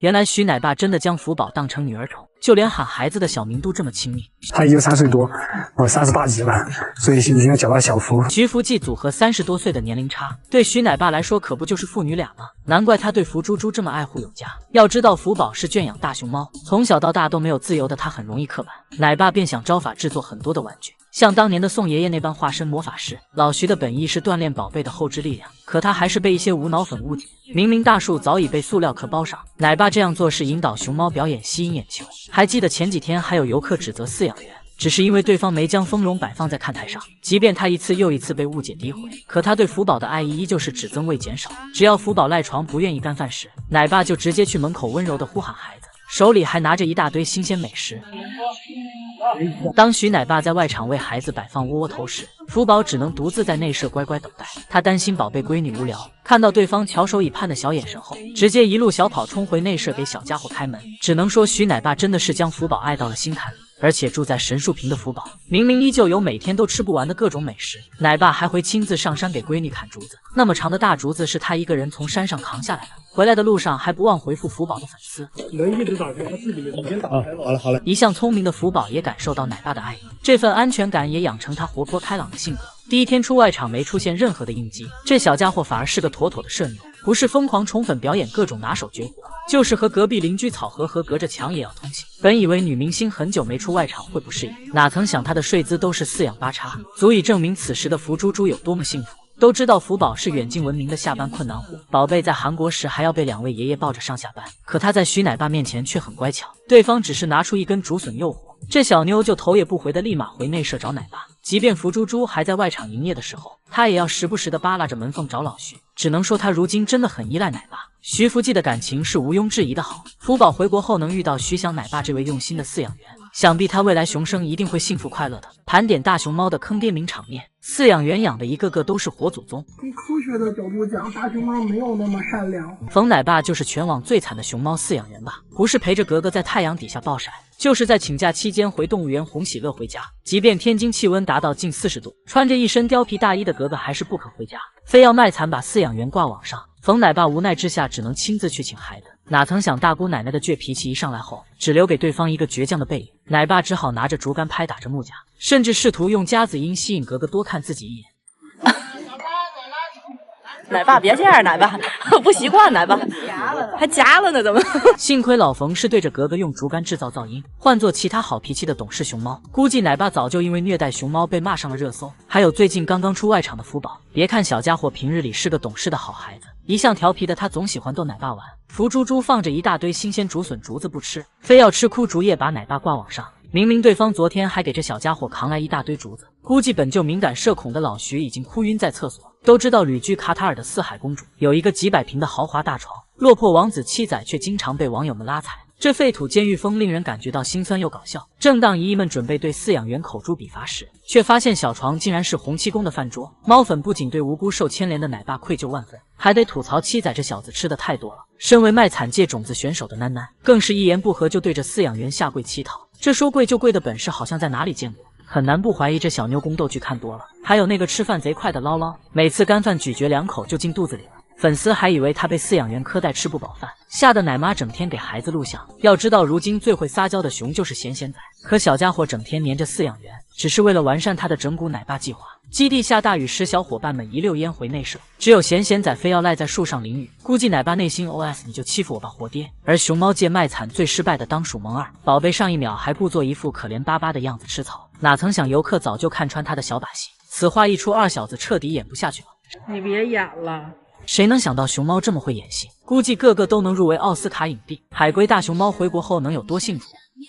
原来徐奶爸真的将福宝当成女儿宠，就连喊孩子的小名都这么亲密。他也有3岁多，我38级了，所以现在要叫他小福。徐福记组合30多岁的年龄差，对徐奶爸来说可不就是父女俩吗？难怪他对福猪猪这么爱护有加。要知道福宝是圈养大熊猫，从小到大都没有自由的他很容易刻板，奶爸便想招法制作很多的玩具。像当年的宋爷爷那般化身魔法师，老徐的本意是锻炼宝贝的后肢力量，可他还是被一些无脑粉误解。明明大树早已被塑料壳包上，奶爸这样做是引导熊猫表演，吸引眼球。还记得前几天还有游客指责饲养员，只是因为对方没将丰容摆放在看台上，即便他一次又一次被误解诋毁，可他对福宝的爱意依旧是只增未减少。只要福宝赖床不愿意干饭时，奶爸就直接去门口温柔地呼喊孩子，手里还拿着一大堆新鲜美食。当徐奶爸在外场为孩子摆放窝窝头时，福宝只能独自在内舍乖乖等待。他担心宝贝闺女无聊，看到对方翘首以盼的小眼神后，直接一路小跑冲回内舍给小家伙开门。只能说徐奶爸真的是将福宝爱到了心坎里。而且住在神树坪的福宝，明明依旧有每天都吃不完的各种美食，奶爸还会亲自上山给闺女砍竹子。那么长的大竹子是他一个人从山上扛下来的。回来的路上还不忘回复福宝的粉丝。能一直打开，他自己已经打开了。好了。一向聪明的福宝也感受到奶爸的爱意，这份安全感也养成他活泼开朗的性格。第一天出外场没出现任何的应激，这小家伙反而是个妥妥的社牛，不是疯狂宠粉表演各种拿手绝活，就是和隔壁邻居草和隔着墙也要通信。本以为女明星很久没出外场会不适应，哪曾想她的睡姿都是4仰8叉，足以证明此时的福猪猪有多么幸福。都知道福宝是远近闻名的下班困难户，宝贝在韩国时还要被2位爷爷抱着上下班，可他在徐奶爸面前却很乖巧，对方只是拿出一根竹笋诱惑，这小妞就头也不回的立马回内舍找奶爸。即便福猪猪还在外场营业的时候，他也要时不时的扒拉着门缝找老徐，只能说他如今真的很依赖奶爸。徐福记的感情是毋庸置疑的好，福宝回国后能遇到徐想奶爸这位用心的饲养员，想必他未来熊生一定会幸福快乐的。盘点大熊猫的坑爹名场面，饲养员养的一个个都是活祖宗。从科学的角度讲，大熊猫没有那么善良。冯奶爸就是全网最惨的熊猫饲养员吧？不是陪着格格在太阳底下暴晒，就是在请假期间回动物园哄喜乐回家。即便天津气温达到近40度，穿着一身貂皮大衣的格格还是不肯回家，非要卖惨把饲养员挂网上。冯奶爸无奈之下只能亲自去请孩子，哪曾想大姑奶奶的倔脾气一上来后，只留给对方一个倔强的背影。奶爸只好拿着竹竿拍打着木架，甚至试图用夹子音吸引格格多看自己一眼。奶爸别这样，奶爸不习惯，奶爸还夹了呢，怎么？幸亏老冯是对着格格用竹竿制造噪音，换做其他好脾气的懂事熊猫，估计奶爸早就因为虐待熊猫被骂上了热搜。还有最近刚刚出外场的福宝，别看小家伙平日里是个懂事的好孩子，一向调皮的他总喜欢逗奶爸玩。福猪猪放着一大堆新鲜竹笋竹子不吃，非要吃枯竹叶把奶爸挂网上。明明对方昨天还给这小家伙扛来一大堆竹子，估计本就敏感社恐的老徐已经哭晕在厕所。都知道旅居卡塔尔的四海公主有一个几百平的豪华大床，落魄王子七仔却经常被网友们拉踩，这废土监狱风令人感觉到心酸又搞笑。正当姨姨们准备对饲养员口诛笔伐时，却发现小床竟然是洪七公的饭桌。猫粉不仅对无辜受牵连的奶爸愧疚万分，还得吐槽七仔这小子吃的太多了。身为卖惨界种子选手的囡囡，更是一言不合就对着饲养员下跪乞讨，这说跪就跪的本事好像在哪里见过。很难不怀疑这小妞宫斗剧看多了。还有那个吃饭贼快的捞捞，每次干饭咀嚼2口就进肚子里了，粉丝还以为他被饲养员苛待吃不饱饭，吓得奶妈整天给孩子录像。要知道如今最会撒娇的熊就是咸咸仔，可小家伙整天黏着饲养员，只是为了完善他的整蛊奶爸计划。基地下大雨时，小伙伴们一溜烟回内舍，只有咸咸仔非要赖在树上淋雨。估计奶爸内心 OS 你就欺负我吧活爹。而熊猫界卖惨最失败的当属萌二，宝贝上一秒还故作一副可怜巴巴的样子吃草，哪曾想游客早就看穿他的小把戏。此话一出，二小子彻底演不下去了。你别演了。谁能想到熊猫这么会演戏，估计个个都能入围奥斯卡影帝。海龟大熊猫回国后能有多幸福？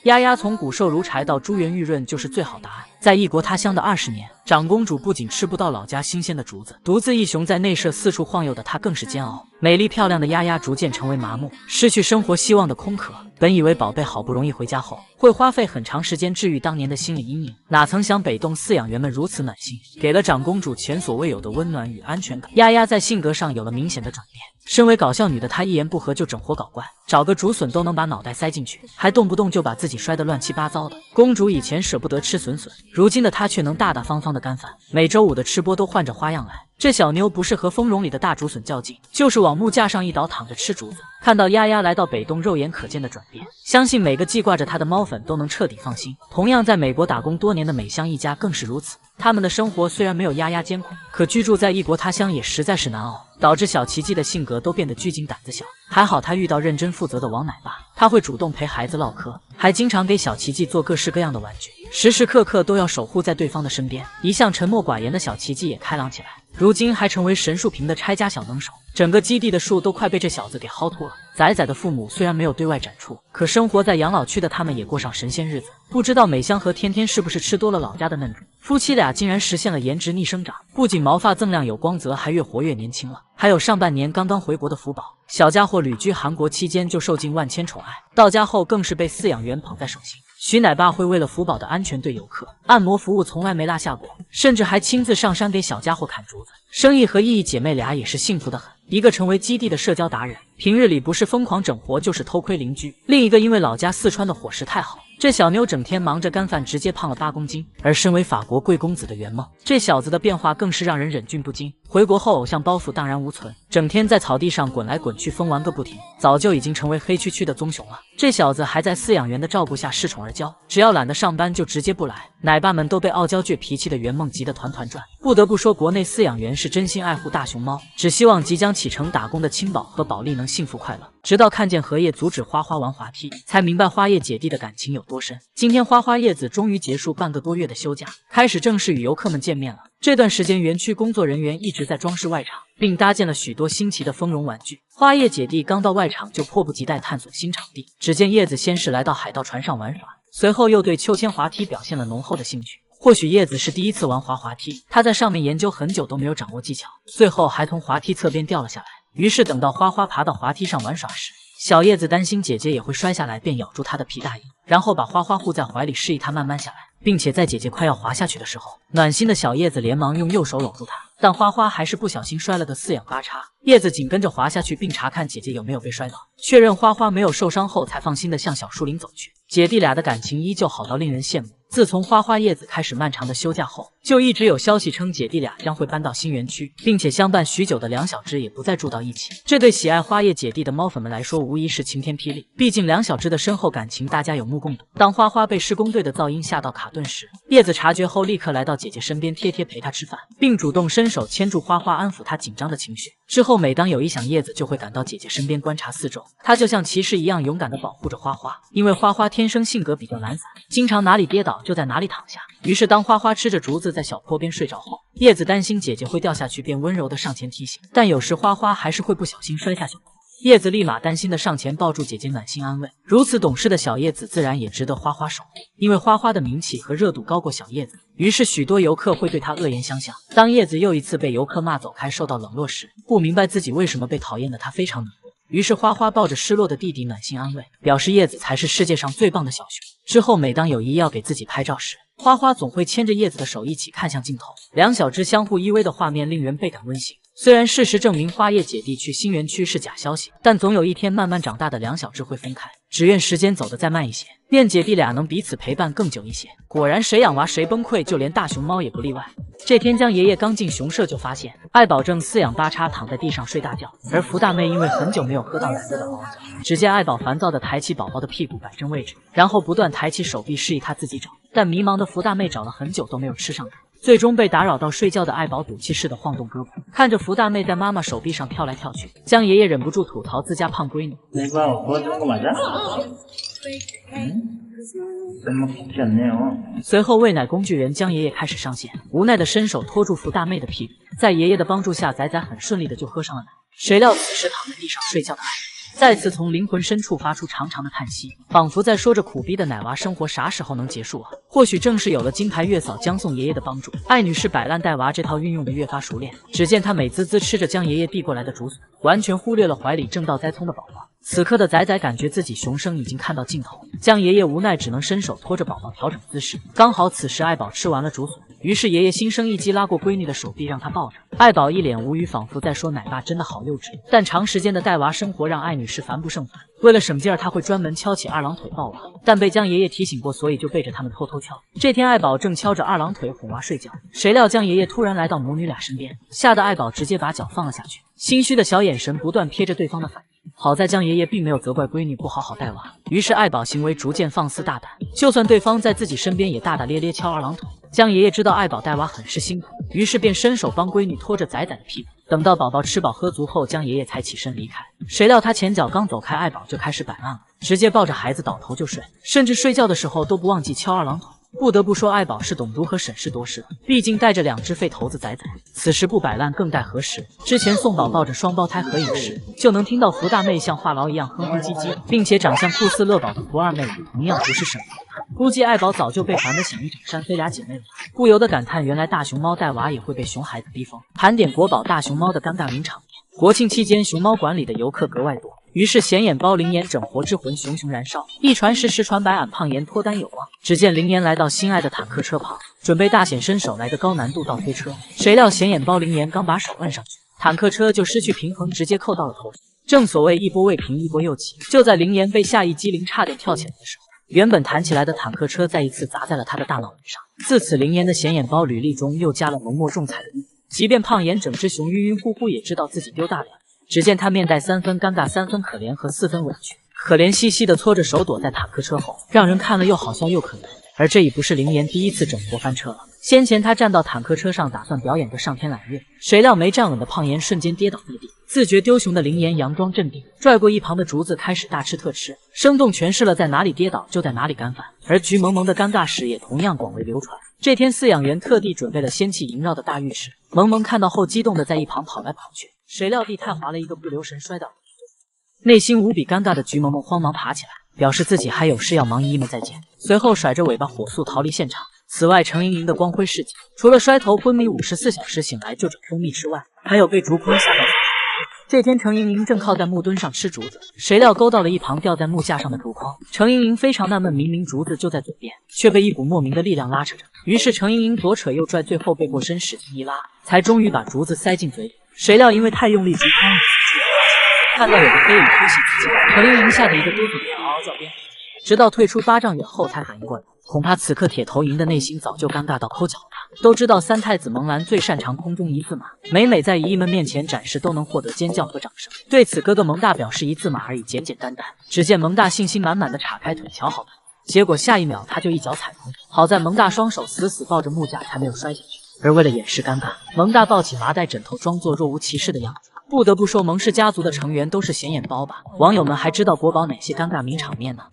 丫丫从骨瘦如柴到珠圆玉润就是最好答案。在异国他乡的20年，长公主不仅吃不到老家新鲜的竹子，独自一熊在内舍四处晃悠的她更是煎熬。美丽漂亮的丫丫逐渐成为麻木、失去生活希望的空壳。本以为宝贝好不容易回家后，会花费很长时间治愈当年的心理阴影，哪曾想北洞饲养员们如此暖心，给了长公主前所未有的温暖与安全感。丫丫在性格上有了明显的转变，身为搞笑女的她一言不合就整活搞怪，找个竹笋都能把脑袋塞进去，还动不动就把自己摔得乱七八糟的。公主以前舍不得吃笋笋，如今的她却能大大方方的干饭，每周5的吃播都换着花样来。这小妞不是和蜂蝾里的大竹笋较劲，就是往木架上一倒躺着吃竹子。看到丫丫来到北东肉眼可见的转变，相信每个记挂着她的猫粉都能彻底放心。同样在美国打工多年的美香一家更是如此。他们的生活虽然没有丫丫艰苦，可居住在异国他乡也实在是难熬，导致小奇迹的性格都变得拘谨胆子小。还好她遇到认真负责的王奶爸，他会主动陪孩子唠嗑，还经常给小奇迹做各式各样的玩具，时时刻刻都要守护在对方的身边。一向沉默寡言的小奇迹也开朗起来，如今还成为神树坪的拆家小能手，整个基地的树都快被这小子给薅秃了。仔仔的父母虽然没有对外展出，可生活在养老区的他们也过上神仙日子。不知道美香和天天是不是吃多了老家的嫩猪，夫妻俩竟然实现了颜值逆生长，不仅毛发锃亮有光泽，还越活越年轻了。还有上半年刚刚回国的福宝，小家伙旅居韩国期间就受尽万千宠爱，到家后更是被饲养员捧在手心。徐奶爸会为了福宝的安全对游客按摩服务从来没落下过，甚至还亲自上山给小家伙砍竹子。生意和意义姐妹俩也是幸福的很，一个成为基地的社交达人，平日里不是疯狂整活就是偷窥邻居；另一个因为老家四川的伙食太好，这小妞整天忙着干饭，直接胖了8公斤。而身为法国贵公子的圆梦，这小子的变化更是让人忍俊不禁。回国后偶像包袱荡然无存，整天在草地上滚来滚去，疯玩个不停，早就已经成为黑黢黢的棕熊了。这小子还在饲养员的照顾下恃宠而骄，只要懒得上班就直接不来，奶爸们都被傲娇倔脾气的圆梦急得团团转。不得不说，国内饲养员是真心爱护大熊猫，只希望即将启程打工的青宝和宝莉能幸福快乐。直到看见荷叶阻止花花玩滑梯，才明白花叶姐弟的感情有多深。今天花花叶子终于结束半个多月的休假，开始正式与游客们见面了。这段时间，园区工作人员一直在装饰外场，并搭建了许多新奇的丰容玩具。花叶姐弟刚到外场就迫不及待探索新场地。只见叶子先是来到海盗船上玩耍，随后又对秋千滑梯表现了浓厚的兴趣。或许叶子是第一次玩滑梯，他在上面研究很久都没有掌握技巧，最后还从滑梯侧边掉了下来。于是等到花花爬到滑梯上玩耍时，小叶子担心姐姐也会摔下来，便咬住她的皮大衣，然后把花花护在怀里，示意她慢慢下来，并且在姐姐快要滑下去的时候，暖心的小叶子连忙用右手搂住她，但花花还是不小心摔了个四仰八叉。叶子紧跟着滑下去，并查看姐姐有没有被摔倒，确认花花没有受伤后，才放心的向小树林走去。姐弟俩的感情依旧好到令人羡慕。自从花花叶子开始漫长的休假后，就一直有消息称姐弟俩将会搬到新园区，并且相伴许久的两小只也不再住到一起。这对喜爱花叶姐弟的猫粉们来说，无疑是晴天霹雳。毕竟两小只的深厚感情大家有目共睹。当花花被施工队的噪音吓到卡顿时，叶子察觉后立刻来到姐姐身边，贴贴陪她吃饭，并主动伸手牵住花花，安抚她紧张的情绪。之后每当有异响，叶子就会赶到姐姐身边观察四周，她就像骑士一样勇敢地保护着花花。因为花花天生性格比较懒散，经常哪里跌倒就在哪里躺下。于是当花花吃着竹子在小坡边睡着后，叶子担心姐姐会掉下去，便温柔地上前提醒，但有时花花还是会不小心摔下小坡。叶子立马担心地上前抱住姐姐，暖心安慰。如此懂事的小叶子自然也值得花花守护，因为花花的名气和热度高过小叶子，于是许多游客会对她恶言相向。当叶子又一次被游客骂走开，受到冷落时，不明白自己为什么被讨厌的她非常难过。于是花花抱着失落的弟弟暖心安慰，表示叶子才是世界上最棒的小熊。之后每当有意要给自己拍照时，花花总会牵着叶子的手一起看向镜头，两小只相互依偎的画面令人倍感温馨。虽然事实证明花叶姐弟去新园区是假消息，但总有一天慢慢长大的两小只会分开，只愿时间走得再慢一些，愿姐弟俩能彼此陪伴更久一些。果然谁养娃谁崩溃，就连大熊猫也不例外。这天江爷爷刚进熊舍就发现爱宝正四仰八叉躺在地上睡大觉，而福大妹因为很久没有喝到奶喝的嗷嗷叫。只见爱宝烦躁地抬起宝宝的屁股摆正位置，然后不断抬起手臂示意他自己找，但迷茫的福大妹找了很久都没有吃上它。最终被打扰到睡觉的爱宝赌气似的晃动胳膊，看着福大妹在妈妈手臂上跳来跳去，江爷爷忍不住吐槽自家胖闺女。你管我喝干嘛去？怎么骗你哦？随后喂奶工具人江爷爷开始上线，无奈的伸手托住福大妹的屁股，在爷爷的帮助下，仔仔很顺利的就喝上了奶。谁料此时躺在地上睡觉的爱再次从灵魂深处发出长长的叹息，仿佛在说着苦逼的奶娃生活啥时候能结束啊？或许正是有了金牌月嫂江宋爷爷的帮助，艾女士摆烂带娃这套运用的越发熟练。只见她美滋滋吃着江爷爷递过来的竹笋，完全忽略了怀里正倒栽葱的宝宝。此刻的仔仔感觉自己熊生已经看到尽头，江爷爷无奈只能伸手拖着宝宝调整姿势。刚好此时爱宝吃完了竹笋，于是爷爷心生一计，拉过闺女的手臂让她抱着。爱宝一脸无语，仿佛在说奶爸真的好幼稚。但长时间的带娃生活让爱女士烦不胜烦，为了省劲儿，她会专门敲起二郎腿抱娃，但被江爷爷提醒过，所以就背着他们偷偷敲。这天爱宝正敲着二郎腿哄娃睡觉，谁料江爷爷突然来到母女俩身边，吓得爱宝直接把脚放了下去，心虚的小眼神不断瞥着对方的反应。好在江爷爷并没有责怪闺女不好好带娃，于是爱宝行为逐渐放肆大胆，就算对方在自己身边也大大咧咧敲二郎腿。江爷爷知道爱宝带娃很是辛苦，于是便伸手帮闺女拖着仔仔的屁股。等到宝宝吃饱喝足后，江爷爷才起身离开。谁料他前脚刚走开，爱宝就开始摆烂了，直接抱着孩子倒头就睡，甚至睡觉的时候都不忘记敲二郎腿。不得不说，爱宝是懂如何审时度势的，毕竟带着2只废头子仔仔，此时不摆烂更待何时？之前宋宝抱着双胞胎合影时，就能听到福大妹像话痨一样哼哼唧唧，并且长相酷似乐宝的福二妹也同样不是省油的。估计爱宝早就被烦得想一整扇飞俩姐妹了，不由得感叹原来大熊猫带娃也会被熊孩子逼疯。盘点国宝大熊猫的尴尬名场面。国庆期间，熊猫馆里的游客格外多，于是显眼包灵颜整活之魂熊熊燃烧，一传十，十传百，俺胖颜脱单有望。只见灵颜来到心爱的坦克车旁，准备大显身手来个高难度倒推车，谁料显眼包灵颜刚把手摁上去，坦克车就失去平衡，直接扣到了头上。正所谓一波未平一波又起，就在灵颜被下一激灵差点跳起来的时候，原本弹起来的坦克车再一次砸在了他的大脑门上。自此灵颜的显眼包履历中又加了浓墨重彩的意，即便胖颜整只熊晕晕乎乎也知道自己丢大脸。只见他面带3分尴尬、3分可怜和4分委屈，可怜兮兮的搓着手躲在坦克车后，让人看了又好笑又可怜。而这已不是灵颜第一次整活翻车了，先前他站到坦克车上打算表演个上天揽月，谁料没站稳的胖颜瞬间跌倒地地，自觉丢熊的灵颜佯装镇定，拽过一旁的竹子开始大吃特吃，生动诠释了在哪里跌倒就在哪里干饭。而橘萌萌的尴尬史也同样广为流传。这天饲养员特地准备了仙气萦绕的大浴池，萌萌看到后激动的在一旁跑来跑去，谁料地太滑了一个不留神摔倒，内心无比尴尬的橘萌萌慌忙爬起来，表示自己还有事要忙，姨姨们再见。随后甩着尾巴火速逃离现场。此外，程莹莹的光辉事迹，除了摔头昏迷54小时醒来就整蜂蜜吃外，还有被竹筐吓到。这天，程莹莹正靠在木墩上吃竹子，谁料勾到了一旁吊在木架上的竹筐。程莹莹非常纳闷，明明竹子就在嘴边，却被一股莫名的力量拉扯着。于是程莹莹左扯右拽，最后背过身使劲一拉，才终于把竹子塞进嘴里。谁料因为太用力，竹筐看到有个黑影突袭自己，程莹莹吓得一个哆嗦，嗷嗷叫边，直到退出8丈远后才反应过来。恐怕此刻铁头营的内心早就尴尬到抠脚了。都知道三太子萌兰最擅长空中一字马，每每在姨姨们面前展示都能获得尖叫和掌声。对此，哥哥萌大表示一字马而已，简简单单。只见萌大信心满满的岔开腿，瞧好了。结果下一秒他就一脚踩空，好在萌大双手死死抱着木架才没有摔下去。而为了掩饰尴尬，萌大抱起麻袋枕头，装作若无其事的样子。不得不说，萌氏家族的成员都是显眼包吧？网友们还知道国宝哪些尴尬名场面呢？